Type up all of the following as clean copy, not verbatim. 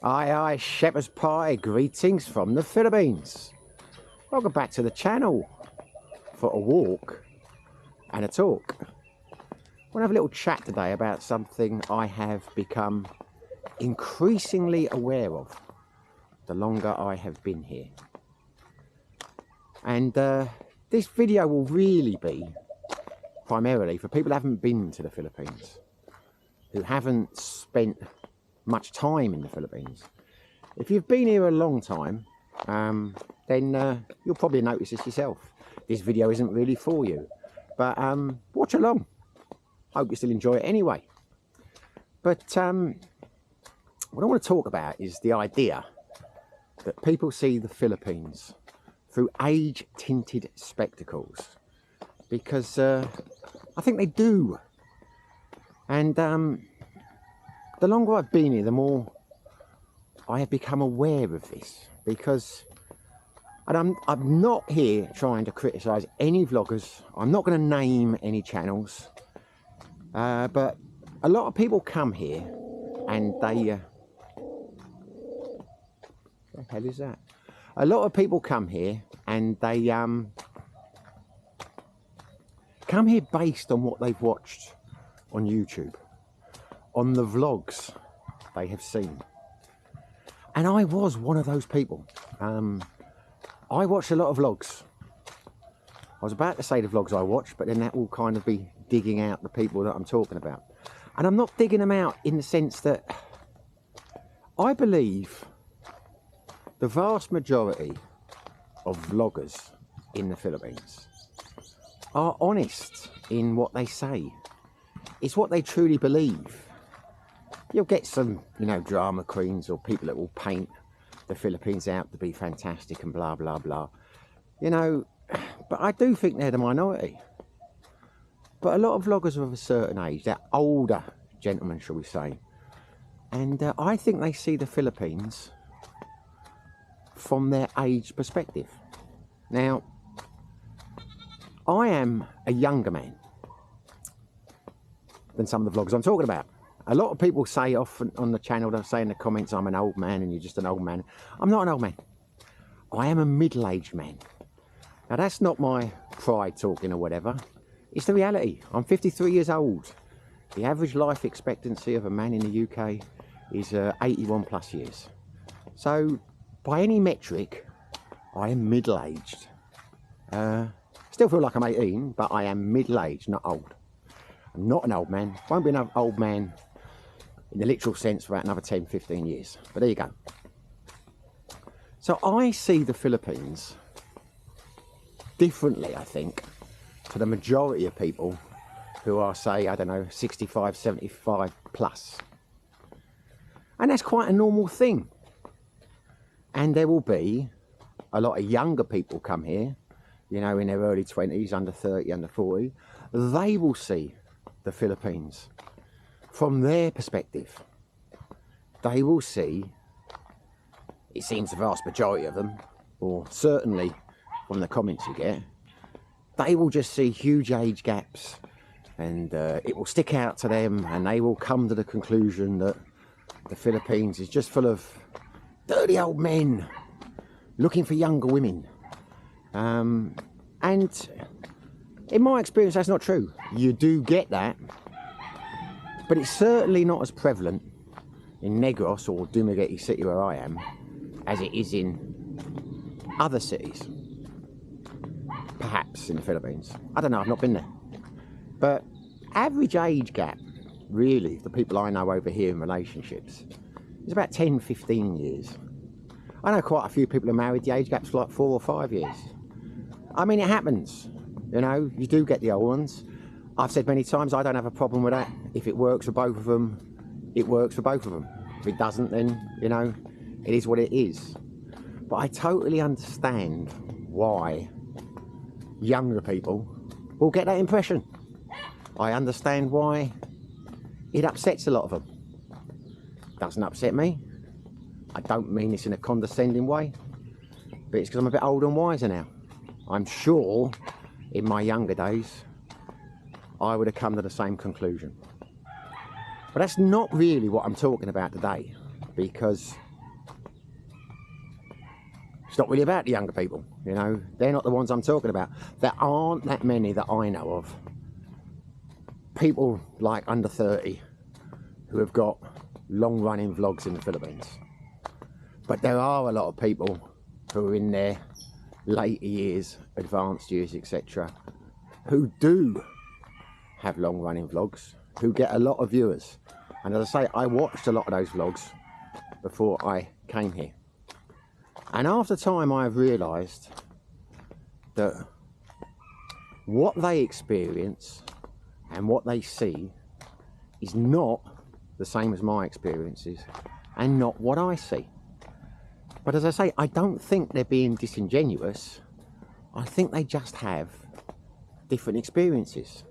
Aye, aye, shepherd's pie, greetings from the Philippines. Welcome back to the channel for a walk and a talk. I want to have a little chat today about something I have become increasingly aware of the longer I have been here. And this video will really be primarily for people who haven't been to the Philippines, who haven't spent much time in the Philippines. If you've been here a long time, then you'll probably notice this yourself. This video isn't really for you, but watch along. Hope you still enjoy it anyway. But what I want to talk about is the idea that people see the Philippines through age-tinted spectacles, because I think they do. And the longer I've been here, the more I have become aware of this, because I'm not here trying to criticise any vloggers. I'm not going to name any channels, but a lot of people come here and they what the hell is that? A lot of people come here and they come here based on what they've watched on YouTube, on the vlogs they have seen. And I was one of those people. I watched a lot of vlogs. I was about to say the vlogs I watched, but then that will kind of be digging out the people that I'm talking about. And I'm not digging them out in the sense that I believe the vast majority of vloggers in the Philippines are honest in what they say. It's what they truly believe. You'll get some, you know, drama queens or people that will paint the Philippines out to be fantastic and blah, blah, blah. You know, but I do think they're the minority. But a lot of vloggers are of a certain age. They're older gentlemen, shall we say. And I think they see the Philippines from their age perspective. Now, I am a younger man than some of the vloggers I'm talking about. A lot of people say often on the channel, they'll say in the comments, I'm an old man and you're just an old man. I'm not an old man. I am a middle-aged man. Now, that's not my pride talking or whatever. It's the reality. I'm 53 years old. The average life expectancy of a man in the UK is 81 plus years. So, by any metric, I am middle-aged. Still feel like I'm 18, but I am middle-aged, not old. I'm not an old man. Won't be an old man in the literal sense for about another 10, 15 years. But there you go. So I see the Philippines differently, I think, to the majority of people who are, say, I don't know, 65, 75 plus. And that's quite a normal thing. And there will be a lot of younger people come here, you know, in their early 20s, under 30, under 40. They will see the Philippines from their perspective. They will see, it seems the vast majority of them, or certainly from the comments you get, they will just see huge age gaps, and it will stick out to them, and they will come to the conclusion that the Philippines is just full of dirty old men looking for younger women. And in my experience, that's not true. You do get that, but it's certainly not as prevalent in Negros or Dumaguete City, where I am, as it is in other cities. Perhaps in the Philippines. I don't know, I've not been there. But average age gap, really, the people I know over here in relationships, is about 10, 15 years. I know quite a few people are married, the age gap's like 4 or 5 years. I mean, it happens. You know, you do get the old ones. I've said many times I don't have a problem with that. If it works for both of them, it works for both of them. If it doesn't, then, you know, it is what it is. But I totally understand why younger people will get that impression. I understand why it upsets a lot of them. Doesn't upset me. I don't mean this in a condescending way, but it's because I'm a bit older and wiser now. I'm sure in my younger days I would have come to the same conclusion. But that's not really what I'm talking about today, because It's not really about the younger people, you know. They're not the ones I'm talking about. There aren't that many that I know of. People like under 30 who have got long-running vlogs in the Philippines. But there are a lot of people who are in their later years, advanced years, etc., who do have long-running vlogs, who get a lot of viewers. And as I say, I watched a lot of those vlogs before I came here. And after time, I have realised that what they experience and what they see is not the same as my experiences and not what I see. But as I say, I don't think they're being disingenuous. I think they just have different experiences.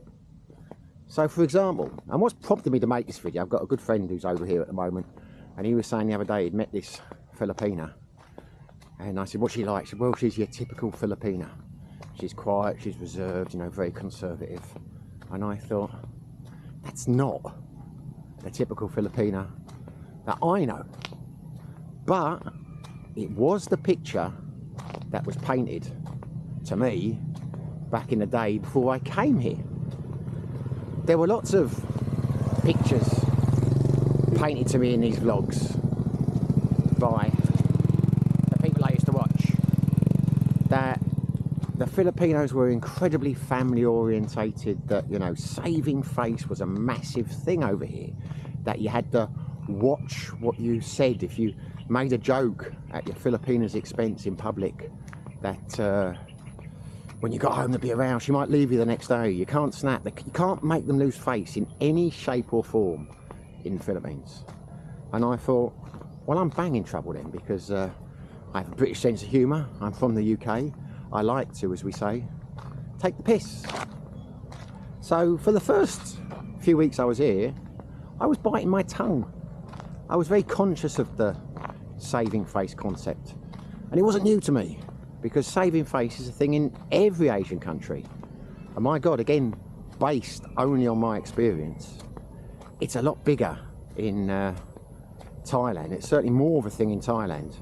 So for example, and what's prompted me to make this video, I've got a good friend who's over here at the moment, and he was saying the other day he'd met this Filipina. And I said, what's she like? She said, well, she's your typical Filipina. She's quiet, she's reserved, you know, very conservative. And I thought, that's not the typical Filipina that I know. But it was the picture that was painted to me back in the day before I came here. There were lots of pictures painted to me in these vlogs by that the Filipinos were incredibly family orientated, that, you know, saving face was a massive thing over here, that you had to watch what you said. If you made a joke at your Filipina's expense in public, that when you got home to be around, she might leave you the next day. You can't snap, you can't make them lose face in any shape or form in the Philippines. And I thought, well, I'm bang in trouble then, because I have a British sense of humour, I'm from the UK, I like to, as we say, take the piss. So for the first few weeks I was here, I was biting my tongue. I was very conscious of the saving face concept. And it wasn't new to me, because saving face is a thing in every Asian country. And my God, again, based only on my experience, it's a lot bigger in Thailand. It's certainly more of a thing in Thailand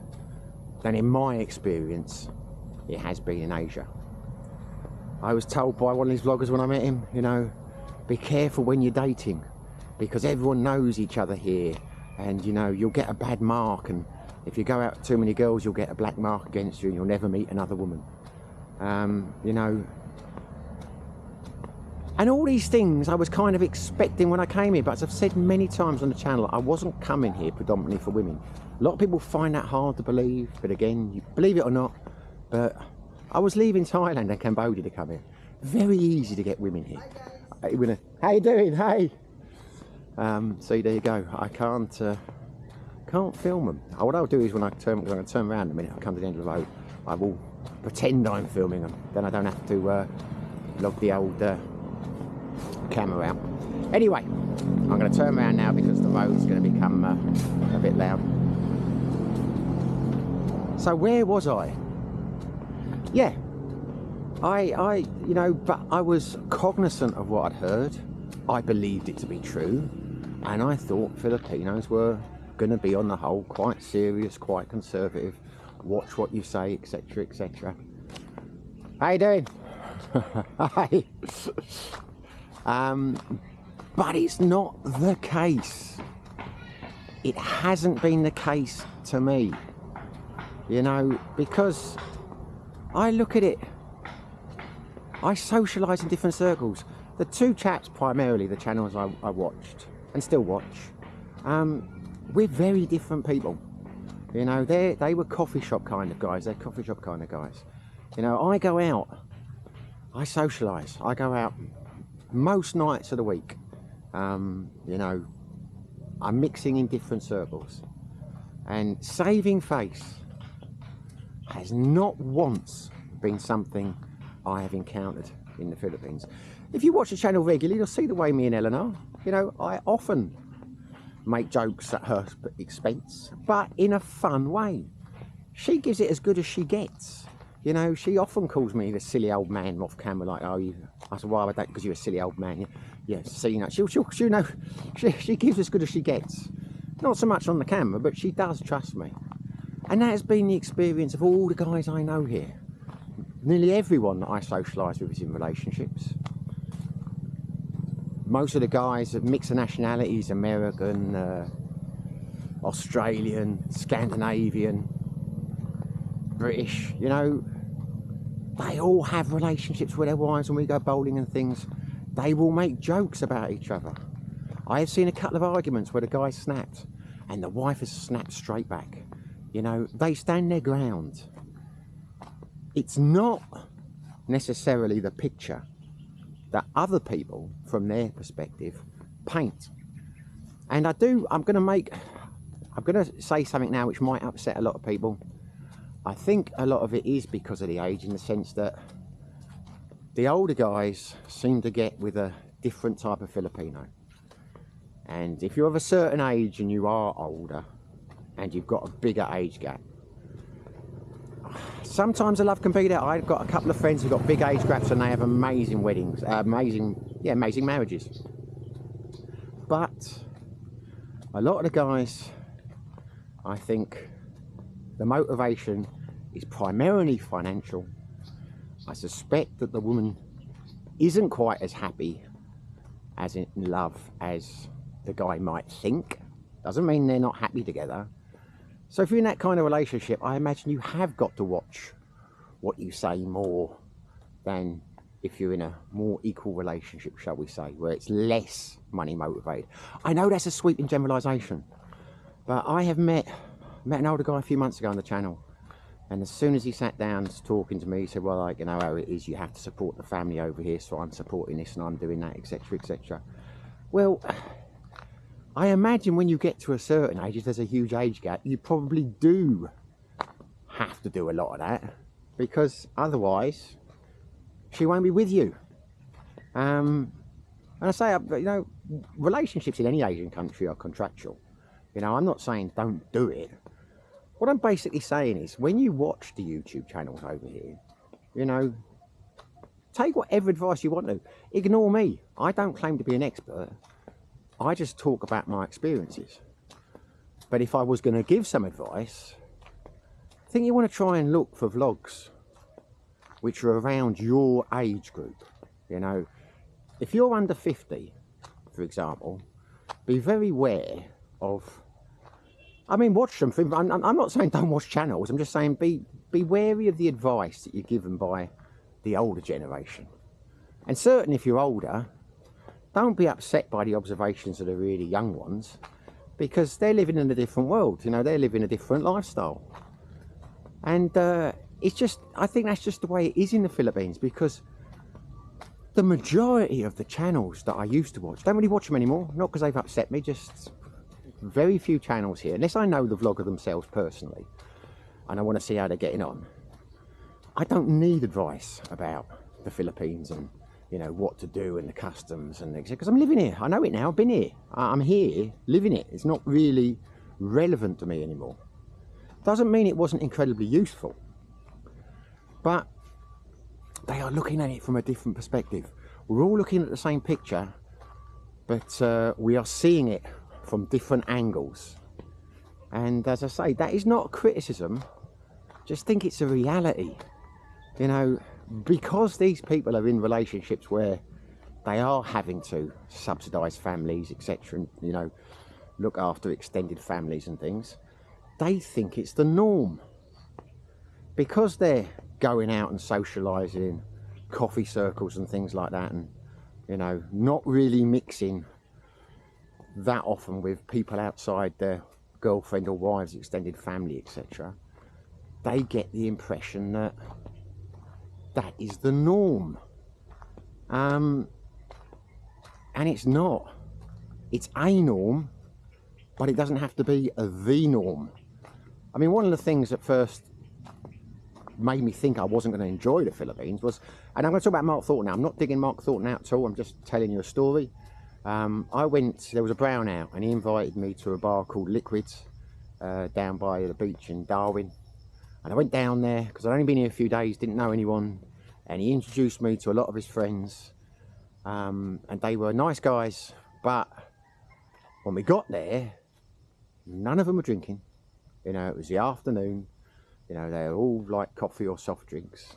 than in my experience it has been in Asia. I was told by one of these vloggers when I met him, you know, be careful when you're dating, because everyone knows each other here, and you know, you'll get a bad mark, and if you go out with too many girls, you'll get a black mark against you and you'll never meet another woman. You know, and all these things I was kind of expecting when I came here, but as I've said many times on the channel, I wasn't coming here predominantly for women. A lot of people find that hard to believe, but again, you believe it or not, but I was leaving Thailand and Cambodia to come here. Very easy to get women here. How you doing? Hey. So there you go. I can't film them. What I'll do is when I'm going to turn around in a minute, I'll come to the end of the road, I will pretend I'm filming them. Then I don't have to log the old camera out. Anyway, I'm going to turn around now because the road's going to become a bit loud. So where was I? Yeah, you know, but I was cognizant of what I'd heard. I believed it to be true, and I thought Filipinos were going to be on the whole quite serious, quite conservative, watch what you say, etc, etc. How you doing? Hi. But it's not the case. It hasn't been the case to me, you know, because I look at it, I socialise in different circles. The two chaps, primarily the channels I watched and still watch, we're very different people. You know, they were coffee shop kind of guys, they're coffee shop kind of guys. You know, I go out, I socialise, I go out most nights of the week. You know, I'm mixing in different circles. And saving face has not once been something I have encountered in the Philippines. If you watch the channel regularly, you'll see the way me and Eleanor, you know, I often make jokes at her expense, but in a fun way. She gives it as good as she gets. You know, she often calls me the silly old man off camera, like, oh, you. I said, why would that? Because you're a silly old man. Yeah, see, you know, she'll know, she gives as good as she gets. Not so much on the camera, but she does trust me. And that has been the experience of all the guys I know here. Nearly everyone that I socialise with is in relationships. Most of the guys are mix of nationalities, American, Australian, Scandinavian, British, you know. They all have relationships with their wives. When we go bowling and things, they will make jokes about each other. I have seen a couple of arguments where the guy snapped and the wife has snapped straight back. You know, they stand their ground. It's not necessarily the picture that other people, from their perspective, paint. And I'm going to say something now which might upset a lot of people. I think a lot of it is because of the age, in the sense that the older guys seem to get with a different type of Filipino. And if you're of a certain age and you are older and you've got a bigger age gap, sometimes the love can be there. I've got a couple of friends who've got big age gaps and they have amazing weddings, amazing marriages. But a lot of the guys, I think the motivation is primarily financial. I suspect that the woman isn't quite as happy as in love as the guy might think. Doesn't mean they're not happy together. So if you're in that kind of relationship, I imagine you have got to watch what you say more than if you're in a more equal relationship, shall we say, where it's less money motivated. I know that's a sweeping generalisation, but I have met an older guy a few months ago on the channel, and as soon as he sat down talking to me, he said, well, like, you know how it is, you have to support the family over here, so I'm supporting this and I'm doing that, etc, etc. Well, I imagine when you get to a certain age, if there's a huge age gap, you probably do have to do a lot of that, because otherwise she won't be with you. And I say, you know, relationships in any Asian country are contractual. You know, I'm not saying don't do it. What I'm basically saying is, when you watch the YouTube channels over here, you know, take whatever advice you want to. Ignore me. I don't claim to be an expert. I just talk about my experiences. But if I was going to give some advice, I think you want to try and look for vlogs which are around your age group. You know, if you're under 50, for example, be very aware of, I mean, watch them. I'm not saying don't watch channels. I'm just saying be wary of the advice that you're given by the older generation. And certainly if you're older, don't be upset by the observations of the really young ones, because they're living in a different world. You know, they're living a different lifestyle. And it's just, I think that's just the way it is in the Philippines, because the majority of the channels that I used to watch, don't really watch them anymore. Not because they've upset me, just very few channels here, unless I know the vlogger themselves personally and I want to see how they're getting on. I don't need advice about the Philippines and, you know, what to do and the customs and because I'm living here. I know it now. I've been here. I'm here living it. It's not really relevant to me anymore. Doesn't mean it wasn't incredibly useful, but they are looking at it from a different perspective. We're all looking at the same picture, but we are seeing it from different angles. And as I say, that is not a criticism. Just think it's a reality. You know, because these people are in relationships where they are having to subsidise families, etc, and, you know, look after extended families and things, they think it's the norm. Because they're going out and socialising in coffee circles and things like that, and, you know, not really mixing that often with people outside their girlfriend or wives, extended family, etc, they get the impression that that is the norm. And it's not. It's a norm, but it doesn't have to be the norm. I mean, one of the things that first made me think I wasn't going to enjoy the Philippines was, and I'm going to talk about Mark Thornton now. I'm not digging Mark Thornton out at all. I'm just telling you a story. I went, there was a brown out, and he invited me to a bar called Liquids down by the beach in Darwin. And I went down there because I'd only been here a few days, didn't know anyone, and he introduced me to a lot of his friends, and they were nice guys. But when we got there, none of them were drinking. You know, it was the afternoon. You know, they were all like coffee or soft drinks.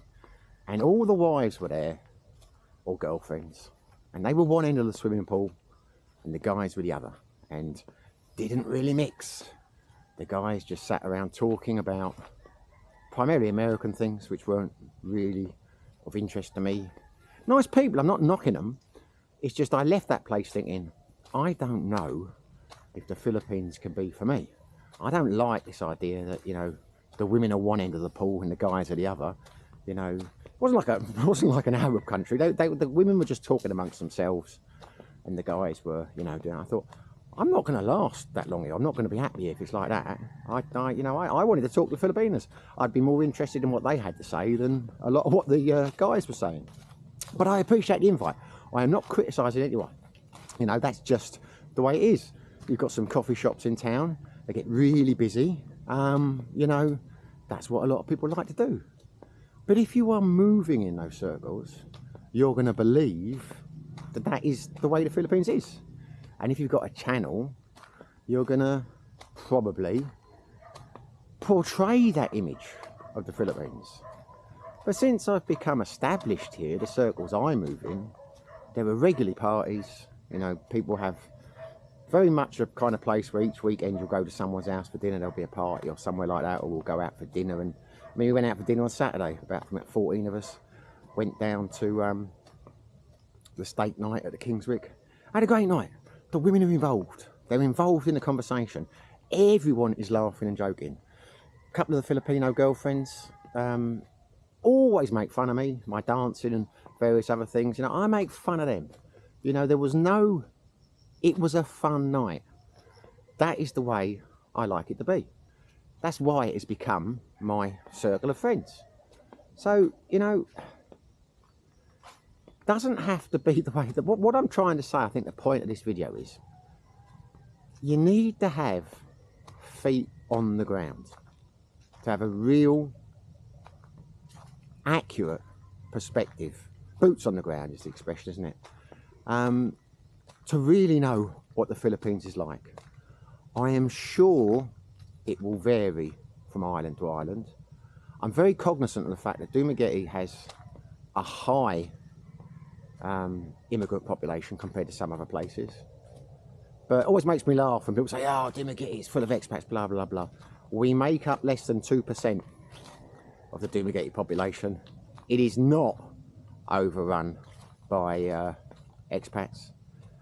And all the wives were there, or girlfriends. And they were one end of the swimming pool, and the guys were the other. And didn't really mix. The guys just sat around talking about primarily American things, which weren't really of interest to me. Nice people, I'm not knocking them. It's just I left that place thinking, I don't know if the Philippines can be for me. I don't like this idea that, you know, the women are one end of the pool and the guys are the other. You know, it wasn't like an Arab country. The women were just talking amongst themselves, and the guys were, you know, doing. I thought, I'm not going to last that long here. I'm not going to be happy if it's like that. I wanted to talk to Filipinos. I'd be more interested in what they had to say than a lot of what the guys were saying. But I appreciate the invite. I am not criticising anyone. You know, that's just the way it is. You've got some coffee shops in town. They get really busy. You know, that's what a lot of people like to do. But if you are moving in those circles, you're going to believe that that is the way the Philippines is. And if you've got a channel, you're going to probably portray that image of the Philippines. But since I've become established here, the circles I move in, there are regularly parties. You know, people have very much a kind of place where each weekend you'll go to someone's house for dinner, there'll be a party or somewhere like that, or we'll go out for dinner. And I mean, we went out for dinner on Saturday, about 14 of us, went down to the steak night at the Kingswick. Had a great night. The women are involved. They're involved in the conversation. Everyone is laughing and joking. A couple of the Filipino girlfriends always make fun of me, my dancing and various other things. You know, I make fun of them. You know, it was a fun night. That is the way I like it to be. That's why it has become my circle of friends. So, you know, doesn't have to be the way that what I'm trying to say. I think the point of this video is you need to have feet on the ground to have a real accurate perspective. Boots on the ground is the expression, isn't it? To really know what the Philippines is like. I am sure it will vary from island to island. I'm very cognizant of the fact that Dumaguete has a high immigrant population compared to some other places. But it always makes me laugh when people say, oh, Dumaguete is full of expats, blah, blah, blah. We make up less than 2% of the Dumaguete population. It is not overrun by expats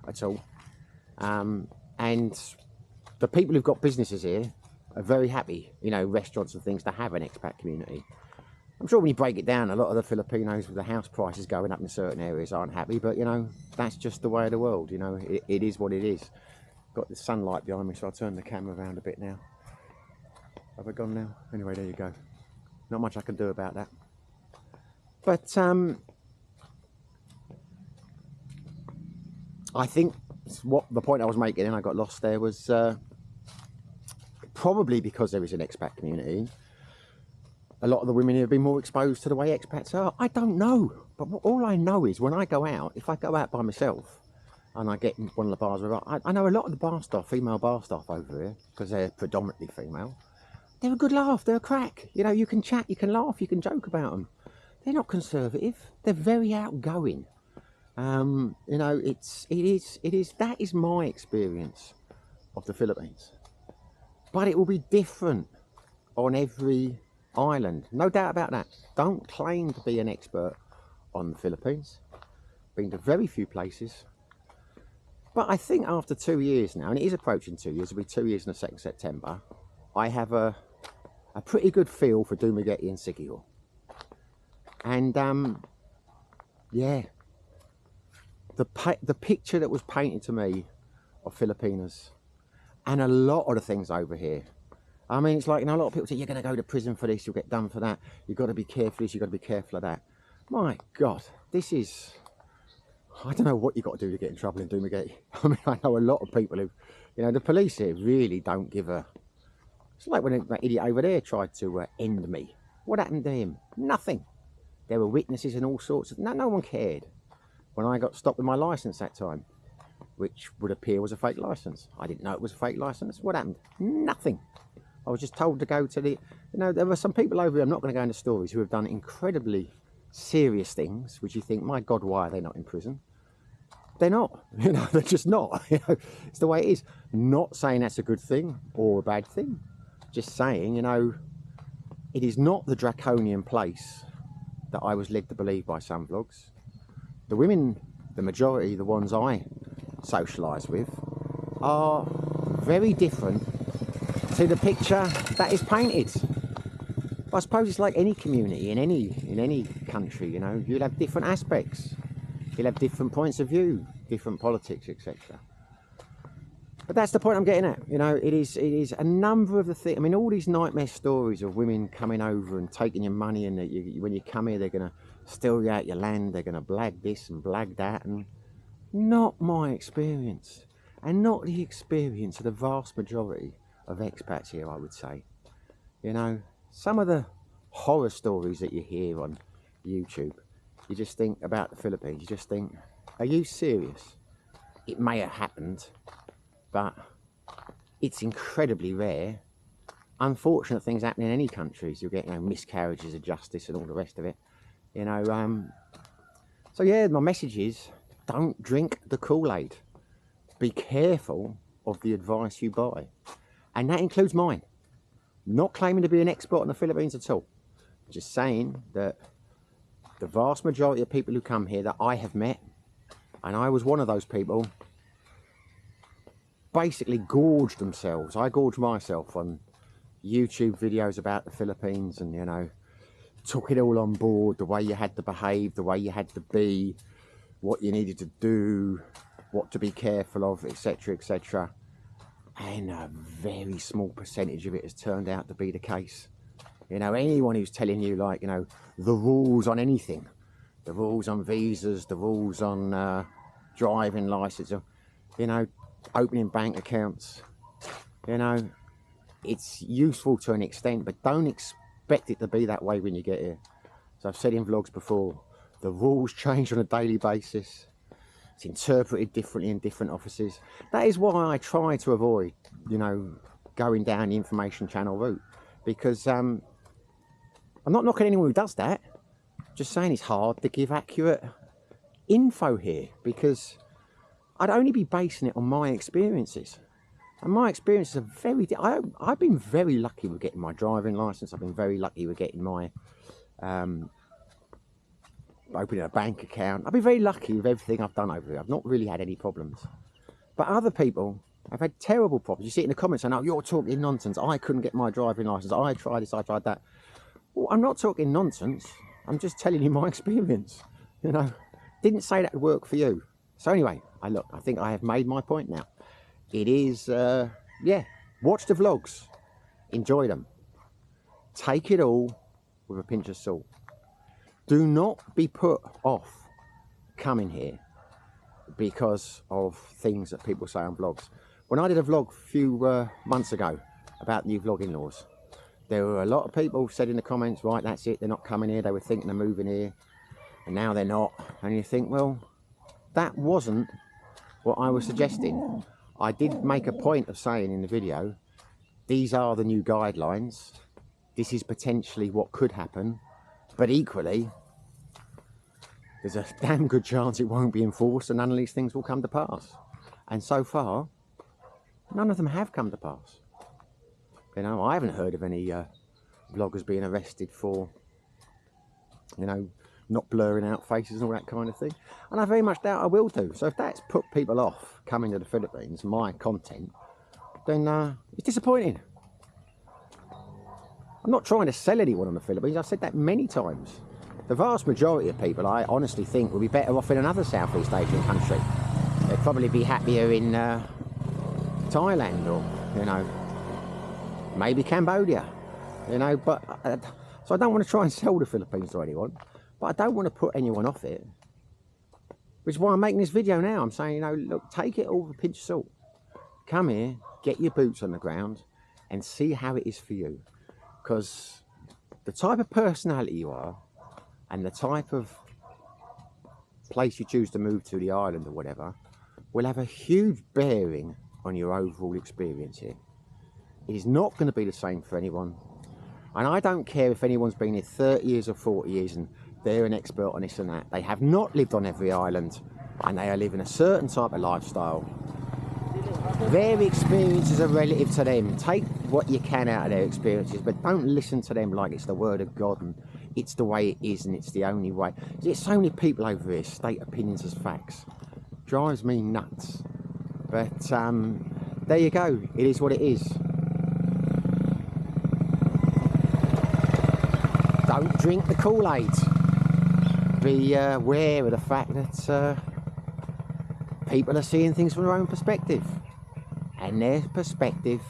at all. And the people who've got businesses here are very happy, you know, restaurants and things, to have an expat community. I'm sure when you break it down, a lot of the Filipinos with the house prices going up in certain areas aren't happy, but you know, that's just the way of the world. You know, it is what it is. Got the sunlight behind me, so I'll turn the camera around a bit now. Have I gone now? Anyway, there you go. Not much I can do about that. But I think what the point I was making, and I got lost there, was probably because there is an expat community, a lot of the women here have been more exposed to the way expats are. I don't know, but all I know is when I go out, if I go out by myself and I get in one of the bars, I know a lot of the bar staff, female bar staff over here, because they're predominantly female, they're a good laugh, they're a crack. You know, you can chat, you can laugh, you can joke about them. They're not conservative, they're very outgoing. You know, that is my experience of the Philippines. But it will be different on every island, no doubt about that. Don't claim to be an expert on the Philippines. Been to very few places. But I think after 2 years now, and it is approaching 2 years, it'll be 2 years on the 2nd September, I have a pretty good feel for Dumaguete and Siquijor. And yeah, the picture that was painted to me of Filipinos and a lot of the things over here, I mean, it's like, you know, a lot of people say, you're going to go to prison for this, you'll get done for that, you've got to be careful of this, you've got to be careful of that. My God, this is, I don't know what you've got to do to get in trouble in Dumaguete. I mean, I know a lot of people who, you know, the police here really don't give a, it's like when that idiot over there tried to end me. What happened to him? Nothing. There were witnesses and all sorts of, no one cared. When I got stopped with my licence that time, which would appear was a fake licence. I didn't know it was a fake licence. What happened? Nothing. I was just told to go to the, you know, there were some people over here, I'm not going to go into stories, who have done incredibly serious things, which you think, my God, why are they not in prison? They're not, you know, they're just not. You know, it's the way it is. Not saying that's a good thing or a bad thing. Just saying, you know, it is not the draconian place that I was led to believe by some vlogs. The women, the majority, the ones I socialise with, are very different to the picture that is painted. I suppose it's like any community in any country, you know, you'll have different aspects. You'll have different points of view, different politics, etc. But that's the point I'm getting at. You know, it is a number of the things. I mean, all these nightmare stories of women coming over and taking your money, and that when you come here, they're going to steal you out your land, they're going to blag this and blag that, and not my experience, and not the experience of the vast majority of expats here, I would say. You know, some of the horror stories that you hear on YouTube, you just think about the Philippines, you just think, are you serious? It may have happened, but it's incredibly rare. Unfortunate things happen in any countries. You'll get, you know, miscarriages of justice and all the rest of it. You know, so yeah, my message is, don't drink the Kool-Aid. Be careful of the advice you buy. And that includes mine. Not claiming to be an expert in the Philippines at all. Just saying that the vast majority of people who come here that I have met, and I was one of those people, basically gorged themselves. I gorged myself on YouTube videos about the Philippines, and, you know, took it all on board, the way you had to behave, the way you had to be, what you needed to do, what to be careful of, etc, etc. And a very small percentage of it has turned out to be the case. You know, anyone who's telling you, like, you know, the rules on anything, the rules on visas, the rules on driving license, you know, opening bank accounts, you know, it's useful to an extent, but don't expect it to be that way when you get here. So I've said in vlogs before, the rules change on a daily basis. It's interpreted differently in different offices. That is why I try to avoid, you know, going down the information channel route, because I'm not knocking anyone who does that. Just saying it's hard to give accurate info here, because I'd only be basing it on my experiences. And my experiences are very... I've been very lucky with getting my driving licence. I've been very lucky with getting my... opening a bank account. I've been very lucky with everything I've done over here. I've not really had any problems. But other people have had terrible problems. You see it in the comments, and, oh, you're talking nonsense. I couldn't get my driving licence. I tried this, I tried that. Well, I'm not talking nonsense. I'm just telling you my experience. You know, didn't say that would work for you. So anyway, I think I have made my point now. It is, yeah, watch the vlogs. Enjoy them. Take it all with a pinch of salt. Do not be put off coming here because of things that people say on vlogs. When I did a vlog a few months ago about new vlogging laws, there were a lot of people said in the comments, right, that's it, they're not coming here, they were thinking of moving here, and now they're not. And you think, well, that wasn't what I was suggesting. I did make a point of saying in the video, these are the new guidelines, this is potentially what could happen, but equally, there's a damn good chance it won't be enforced and none of these things will come to pass. And so far, none of them have come to pass. You know, I haven't heard of any vloggers being arrested for, you know, not blurring out faces and all that kind of thing. And I very much doubt I will do. So if that's put people off coming to the Philippines, my content, then it's disappointing. I'm not trying to sell anyone on the Philippines. I've said that many times. The vast majority of people, I honestly think, will be better off in another Southeast Asian country. They'd probably be happier in Thailand, or, you know, maybe Cambodia, you know. But so I don't want to try and sell the Philippines to anyone, but I don't want to put anyone off it. Which is why I'm making this video now. I'm saying, you know, look, take it all with a pinch of salt. Come here, get your boots on the ground, and see how it is for you. Because the type of personality you are, and the type of place you choose to move to, the island or whatever, will have a huge bearing on your overall experience here. It is not going to be the same for anyone. And I don't care if anyone's been here 30 years or 40 years and they're an expert on this and that. They have not lived on every island, and they are living a certain type of lifestyle. Their experiences are relative to them. Take what you can out of their experiences, but don't listen to them like it's the word of God and it's the way it is and it's the only way. There's so many people over here state opinions as facts. Drives me nuts. But there you go. It is what it is. Don't drink the Kool-Aid. Be aware of the fact that people are seeing things from their own perspective. And their perspective,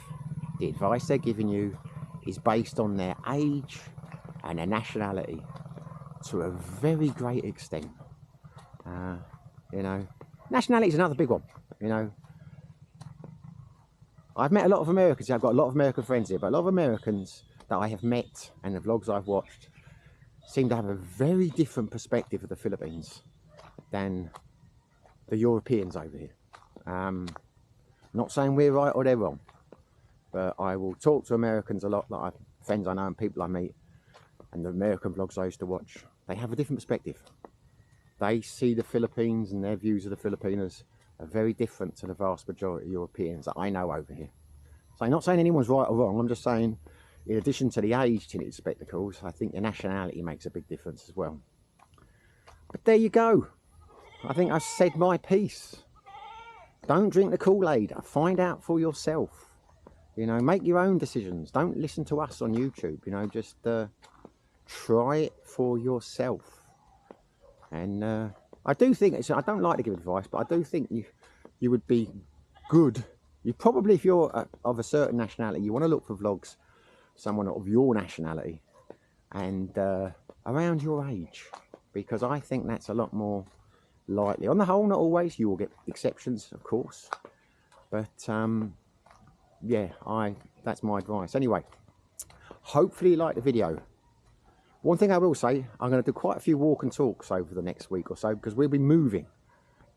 the advice they're giving you, is based on their age and their nationality to a very great extent. You know, nationality is another big one. You know, I've met a lot of Americans. I've got a lot of American friends here, but a lot of Americans that I have met and the vlogs I've watched seem to have a very different perspective of the Philippines than the Europeans over here. Not saying we're right or they're wrong, but I will talk to Americans a lot, like friends I know and people I meet, and the American vlogs I used to watch. They have a different perspective. They see the Philippines and their views of the Filipinos are very different to the vast majority of Europeans that I know over here. So I'm not saying anyone's right or wrong, I'm just saying in addition to the age tinted spectacles, I think the nationality makes a big difference as well. But there you go. I think I've said my piece. Don't drink the Kool-Aid. Find out for yourself. You know, make your own decisions. Don't listen to us on YouTube. You know, just try it for yourself. And I do think, I don't like to give advice, but I do think you would be good. You probably, if you're of a certain nationality, you want to look for vlogs, someone of your nationality and around your age, because I think that's a lot more likely. On the whole, not always. You will get exceptions, of course, but yeah, that's my advice. Anyway, hopefully you like the video. One thing I will say, I'm going to do quite a few walk and talks over the next week or so, because we'll be moving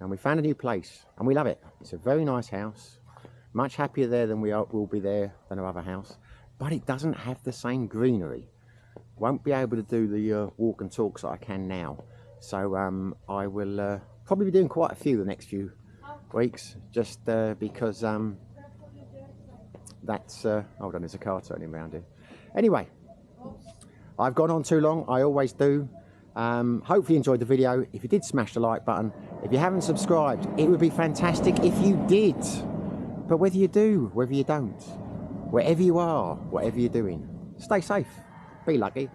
and we found a new place and we love it. It's a very nice house, much happier there than will be there than our other house, but it doesn't have the same greenery. Won't be able to do the walk and talks that I can now. So I will probably be doing quite a few the next few weeks, just because that's, hold on, there's a car turning around here. Anyway, I've gone on too long, I always do. Hopefully you enjoyed the video. If you did, smash the like button. If you haven't subscribed, it would be fantastic if you did. But whether you do, whether you don't, wherever you are, whatever you're doing, stay safe, be lucky.